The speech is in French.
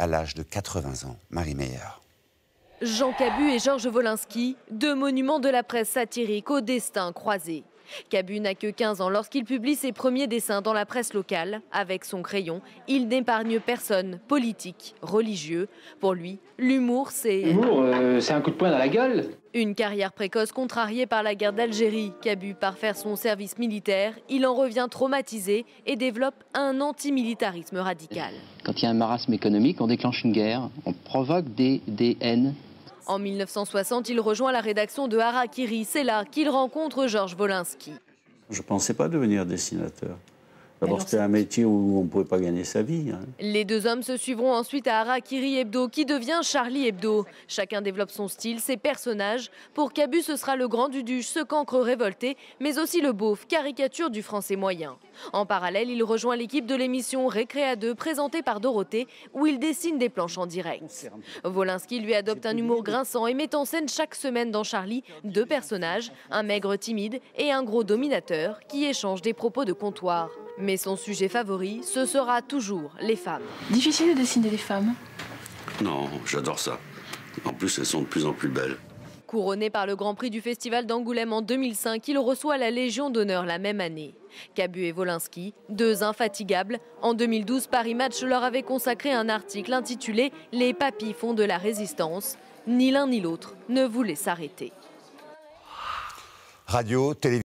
à l'âge de 80 ans. Marie Meyer. Jean Cabu et Georges Wolinski, deux monuments de la presse satirique au destin croisé. Cabu n'a que 15 ans lorsqu'il publie ses premiers dessins dans la presse locale. Avec son crayon, il n'épargne personne, politique, religieux. Pour lui, l'humour, c'est... L'humour, c'est un coup de poing dans la gueule. Une carrière précoce contrariée par la guerre d'Algérie. Cabu part faire son service militaire. Il en revient traumatisé et développe un antimilitarisme radical. Quand il y a un marasme économique, on déclenche une guerre, on provoque des haines. En 1960, il rejoint la rédaction de Harakiri. C'est là qu'il rencontre Georges Wolinski. Je ne pensais pas devenir dessinateur. D'abord, c'était un métier où on ne pouvait pas gagner sa vie. Les deux hommes se suivront ensuite à Harakiri Hebdo, qui devient Charlie Hebdo. Chacun développe son style, ses personnages. Pour Cabu, ce sera le grand Duduche, ce cancre révolté, mais aussi le beauf, caricature du français moyen. En parallèle, il rejoint l'équipe de l'émission Récréa 2, présentée par Dorothée, où il dessine des planches en direct. Wolinski lui adopte un humour grinçant et met en scène chaque semaine dans Charlie deux personnages, un maigre timide et un gros dominateur, qui échangent des propos de comptoir. Mais son sujet favori, ce sera toujours les femmes. Difficile de dessiner des femmes? Non, j'adore ça. En plus, elles sont de plus en plus belles. Couronné par le Grand Prix du Festival d'Angoulême en 2005, il reçoit la Légion d'honneur la même année. Cabu et Wolinski, deux infatigables. En 2012, Paris Match leur avait consacré un article intitulé « Les papis font de la résistance ». Ni l'un ni l'autre ne voulait s'arrêter. Radio, télévision.